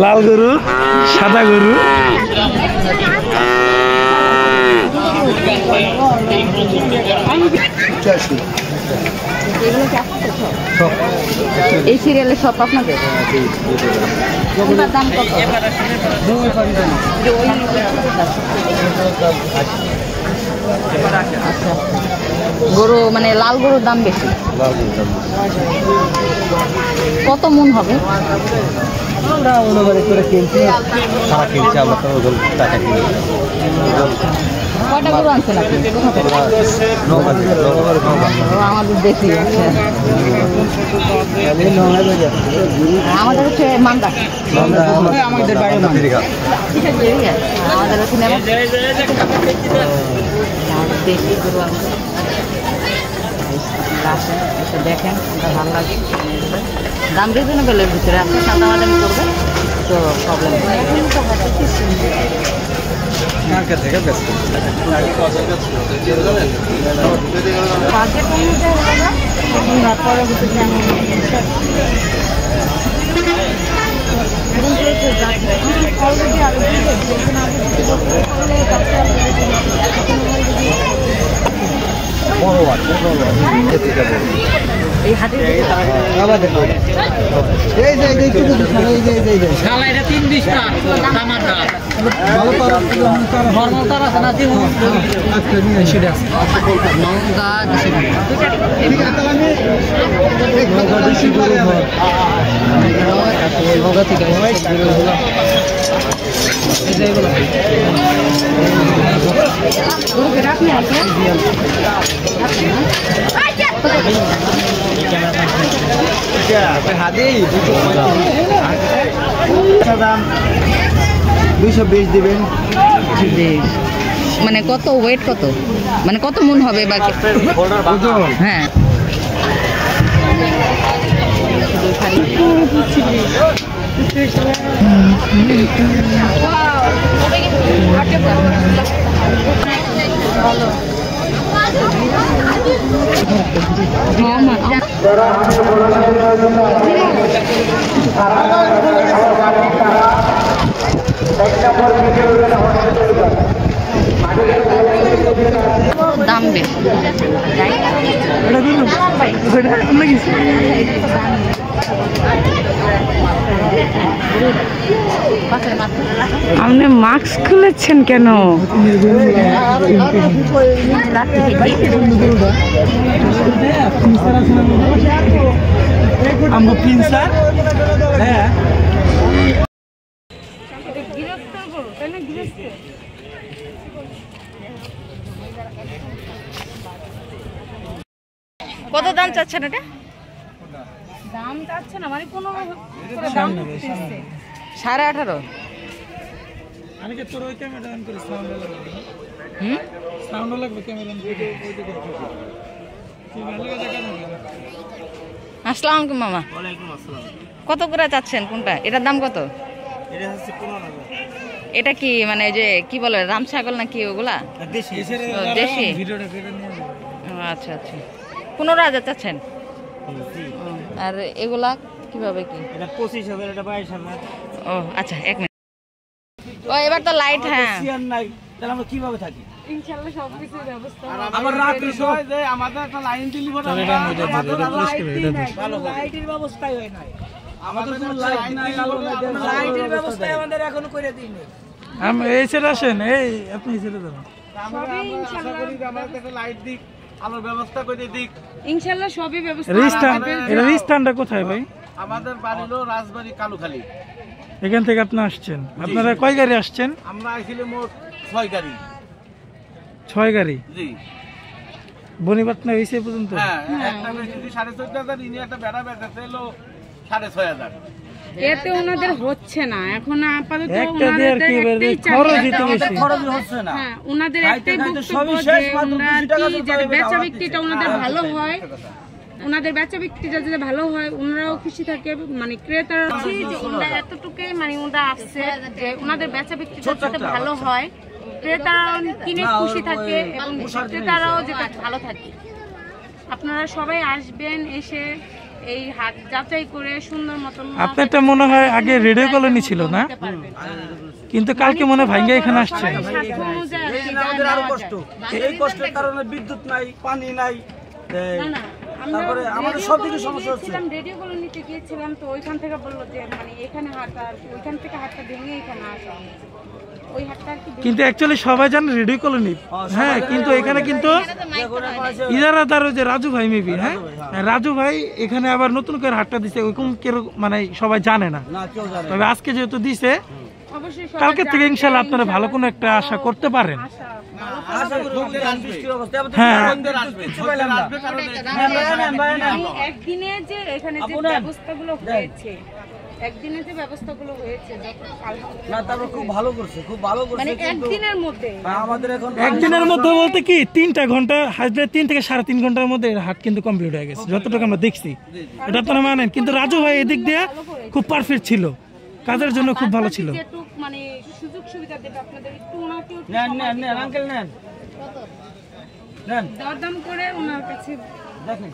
লাল গরু, সাদা গরু, এই সিরিয়ালের সব আপনাদের দাম কত? আচ্ছা, গরু মানে লাল গরুর দাম বেশি। কত মন হবে? আমরা অনুবাদ করে কিনছি, সারা কিনছি আমরা তো ওজন টাকা কিনি। কয়টা গরু আনছেন আপনি? আমাদের দেশি। আচ্ছা, আমাদের হচ্ছে মান্দা, আমাদের বাড়ি আমাদের হচ্ছে দেশি গরু আনছে। আসেন, এসে দেখেন, ভালো লাগে। দাম রিজনেবলের ভিতরে আছে, সাদামাদামি করবে তো প্রবলেম। এই হাতে দাম 220 দিবেন। মানে কত ওয়েট, কত মানে কত মন হবে? বাকি হ্যাঁ, দাম বেশি। আপনি মাস্ক খুলেছেন কেন? কত দাম চাচ্ছেন এটা? দাম চাচ্ছে না মানে কোনো 18.5। আসসালামু আলাইকুম মামা। কত করে চাচ্ছেন কোনটা? এটার দাম কত? এটা কি মানে যে কি বলে রাম ছাগল নাকি ওগুলা? দেশি। আচ্ছা আচ্ছা, 15,000 চাচ্ছেন। আর এগুলা কিভাবে কি? এটা 25,000, এটা 22,000। ও আচ্ছা, 1 মিনিট। ও এবার তো লাইট। হ্যাঁ, তাহলে আমরা কিভাবে থাকি? ইনশাআল্লাহ সবকিছুর ব্যবস্থা আমার রাত্রি সময় যে আমাদের একটা লাইন দিলি বড় লাইটের ব্যবস্থাই হয় নাই। আমাদের কোনো লাইট নাই, লাইটের ব্যবস্থা আমাদের এখনো করে দিইনি। আমরা এই ছেড়ে আসেন, এই আপনি ছেড়ে দেন। আমরা আশা করি যে আমাদের একটা লাইট দিক, আলোর ব্যবস্থা করে দিক। ইনশাআল্লাহ সবই ব্যবস্থা। রিস্তানটা কোথায় ভাই? আমাদের বাড়ি হলো রাজবাড়ি কালুখালী। এখান থেকে আপনি আসছেন? আপনারা কয় গাড়ি আসছেন? আমরা আসলে মোট 6 গাড়ি। 6 গাড়ি? জি। বনিপাটনা হইছে পর্যন্ত? হ্যাঁ, একটা বেশি 14,500, ইনি একটা বেড়া বেচাতে হলো 6,500। এতে ওনাদের হচ্ছে না এখন আপাতত। ওনাদের খরচ দিতে বেশি, খরচ হচ্ছে না। হ্যাঁ, ওনাদের একটাই বক্তব্য যে ওনারা কি যাতে বেচা বিক্রিটা ওনাদের ভালো হয়, ওনাদের বেচা বিক্রিটা যদি ভালো হয় ওনারাও খুশি থাকে, মানে ক্রেতারা যে ওনারা এতটুকুই মানে ওনারা আসছে যে ওনাদের বেচা বিক্রিটা যাতে ভালো হয় ক্রেতারাও কিনে খুশি থাকে এবং বিক্রেতারাও যেটা ভালো থাকে। আপনারা সবাই আসবেন, এসে এই হাট যাচাই করে সুন্দর মতন। আপনারটা মনে হয় আগে রেডিও কলোনি ছিল না, কিন্তু কালকে মনে হয় ভাঙ্গা এখানে আসছে। আমাদের আরো কষ্ট, এই কষ্টের কারণে বিদ্যুৎ নাই, পানি নাই, তারপরে আমাদের সব দিকে সমস্যা হচ্ছে। রেডিও কলোনিতে গিয়েছিলাম, তো ওইখান থেকে বললো যে মানে এখানে হাট, আর ওইখান থেকে হাটটা ভেঙে এখানে আসা ওই হাটটা আর কি। কিন্তু অ্যাকচুয়ালি সবাই জানে রেডিও কলোনি, হ্যাঁ, কিন্তু এখানে কিন্তু ইজারাদার ওই যে রাজু ভাই মেবি, হ্যাঁ রাজু ভাই এখানে আবার নতুন করে হাটটা দিছে, ওইরকম মানে সবাই জানে না। তবে আজকে যেহেতু দিছে, কালকে থেকে ইনশাল্লাহ আপনারা ভালো কোনো একটা আশা করতে পারেন। একদিনে যে এখানে যে ব্যবস্থাগুলো হয়েছে, একদিনে যে ব্যবস্থাগুলো হয়েছে, না তারপর খুব ভালো করছে, খুব ভালো করছে। মানে একদিনের মধ্যে আমাদের এখন একদিনের মধ্যে বলতে কি 3টা ঘন্টা, হাজবে 3 থেকে 3.5 ঘন্টার মধ্যে হাট কিন্তু কমপ্লিট হয়ে গেছে, যতটুকু আমরা দেখছি। এটা আপনারা মানেন, কিন্তু রাজু ভাই এদিক দিয়ে খুব পারফেক্ট ছিল, কাজের জন্য খুব ভালো ছিল। মানে সুযোগ সুবিধা দেবে আপনাদের, একটু ওনাকে নেন আঙ্কেল নেন, দরদাম করে ওনার কাছে দেখেন।